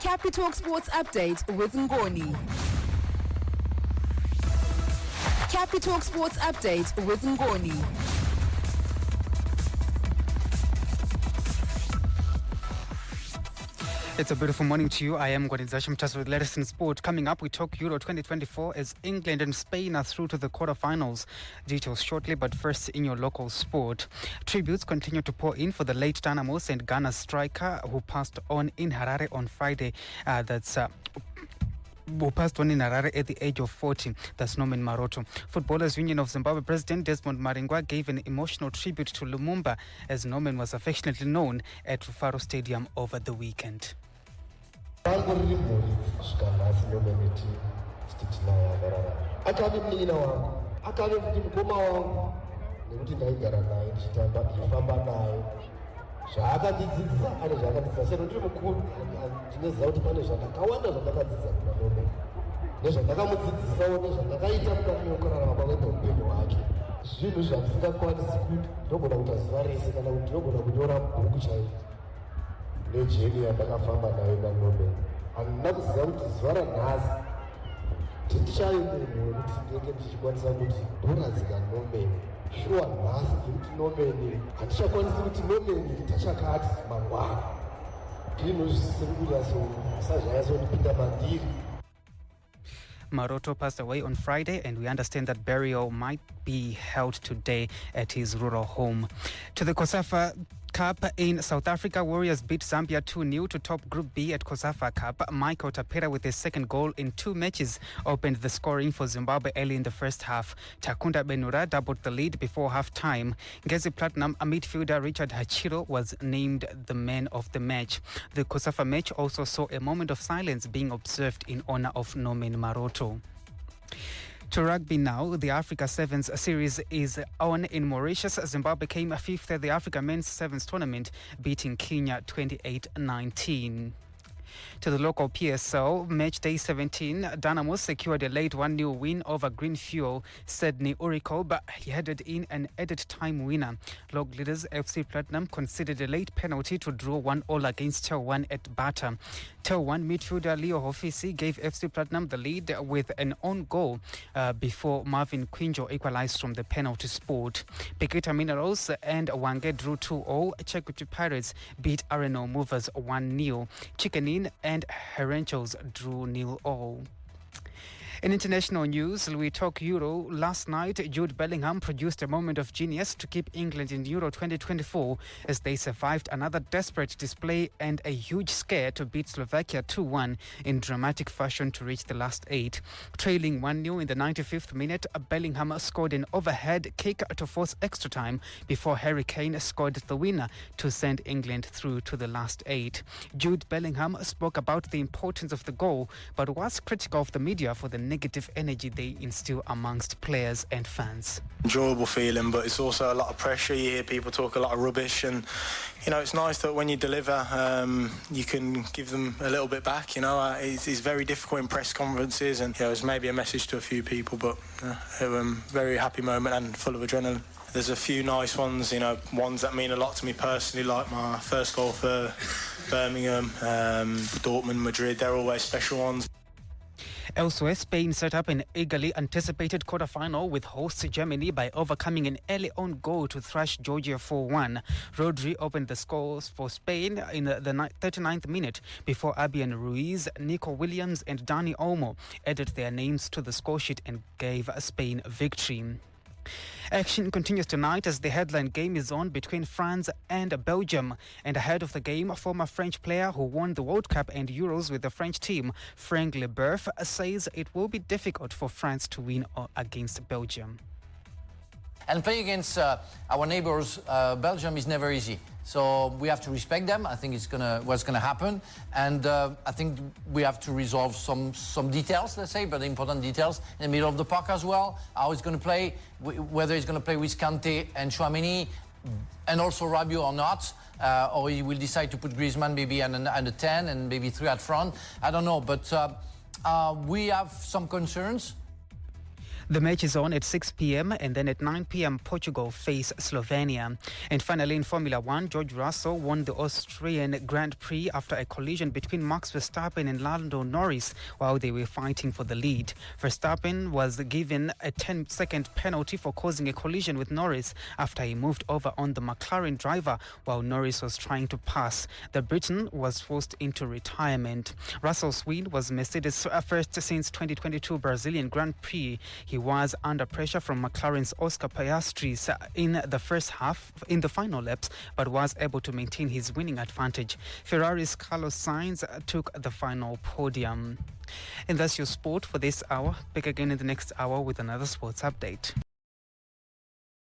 Capitalk Sports Update with Ngoni. Capitalk Sports Update with Ngoni. It's a beautiful morning to you. I am Gwadinzasha Mtas with latest in sport. Coming up, we talk Euro 2024 as England and Spain are through to the quarterfinals. Details shortly, but first in your local sport. Tributes continue to pour in for the late Dynamos and Gunners striker who passed on in Harare on Friday. Who passed on in Harare at the age of 40. That's Norman Maroto. Footballers Union of Zimbabwe President Desmond Maringwa gave an emotional tribute to Lumumba, as Norman was affectionately known at Rufaro Stadium over the weekend. Zvakadzidzisa ane zvakadzidzisa sero ndiri mukuru ndinoziva kuti pane zvakawanda zvandakadzidzisa kuna Norman nezvandakamudzidzisawo nezvandakaita mukati mekurarama kwake neupenyu hwake. Zvinhu zvandisingakwanisi kuti ndinogona kuita zuva rese kana kuti ndinogona kunyora bhuku chairo nejeni yandakafamba nayo naNorman. Handina kuziva kuti zuva ranhasi ndichayo munhu wekuti ndinenge ndichikwanisa kuti ndoradzika Norman. Sure, nhasi ndikuti Norman handichakwanisi kuti Norman tachakati mangwana ndinhu zvisiri kuita so sazvayazondipinda mandiri. Maroto passed away on Friday, and we understand that burial might be held today at his rural home. To the COSAFA Cup in South Africa, Warriors beat Zambia 2-0 to top Group B at COSAFA Cup. Michael Tapera, with his second goal in 2 matches, opened the scoring for Zimbabwe early in the first half. Takunda Benura doubled the lead before half-time. Ngezi Platinum midfielder Richard Hachiro was named the man of the match. The COSAFA match also saw a moment of silence being observed in honor of Norman Maroto. To rugby now, the Africa Sevens series is on in Mauritius. Zimbabwe came 5th at the Africa Men's Sevens tournament, beating Kenya 28-19. To the local PSL, match day 17, Dynamos secured a late 1-0 win over Green Fuel Sydney Urico, but he headed in an added time winner. Log leaders FC Platinum conceded a late penalty to draw 1-1 against Tel 1 at Bata. Tel 1 midfielder Leo Hofisi gave FC Platinum the lead with an own goal before Marvin Quinjo equalized from the penalty spot. Peketa Minerals and Wange drew 2-0. Chekuchi Pirates beat Areno Movers 1-0. Chickenin and Herenchos drew 0-0. In international news, we talk Euro. Last night, Jude Bellingham produced a moment of genius to keep England in Euro 2024 as they survived another desperate display and a huge scare to beat Slovakia 2-1 in dramatic fashion to reach the last 8. Trailing 1-0 in the 95th minute, Bellingham scored an overhead kick to force extra time before Harry Kane scored the winner to send England through to the last 8. Jude Bellingham spoke about the importance of the goal, but was critical of the media for the negative energy they instill amongst players and fans. Enjoyable feeling, but it's also a lot of pressure. You hear people talk a lot of rubbish, and you know it's nice that when you deliver, you can give them a little bit back. You know, it's very difficult in press conferences, and it's maybe a message to a few people, but very happy moment and full of adrenaline. There's a few nice ones, ones that mean a lot to me personally, like my first goal for Birmingham, Dortmund, Madrid. They're always special ones. Elsewhere, Spain set up an eagerly anticipated quarter-final with hosts Germany by overcoming an early-on goal to thrash Georgia 4-1. Rodri opened the scores for Spain in the 39th minute before Abian Ruiz, Nico Williams and Dani Olmo added their names to the scoresheet and gave Spain victory. Action continues tonight as the headline game is on between France and Belgium. And ahead of the game, a former French player who won the World Cup and Euros with the French team, Frank Leboeuf, says it will be difficult for France to win against Belgium. And playing against our neighbours, Belgium, is never easy. So we have to respect them. I think it's what's gonna happen, and I think we have to resolve some details, let's say, but important details in the middle of the park as well. How he's gonna play, whether he's gonna play with Kante and Tchouaméni, and also Rabiot or not, or he will decide to put Griezmann maybe and a 10 and maybe 3 at front. I don't know, but we have some concerns. The match is on at 6 p.m. and then at 9 p.m. Portugal face Slovenia. And finally in Formula 1, George Russell won the Austrian Grand Prix after a collision between Max Verstappen and Lando Norris while they were fighting for the lead. Verstappen was given a 10-second penalty for causing a collision with Norris after he moved over on the McLaren driver while Norris was trying to pass. The Briton was forced into retirement. Russell's win was Mercedes' first since 2022 Brazilian Grand Prix. He was under pressure from McLaren's Oscar Piastri in the first half, in the final laps, but was able to maintain his winning advantage. Ferrari's Carlos Sainz took the final podium. And that's your sport for this hour. Back again in the next hour with another sports update.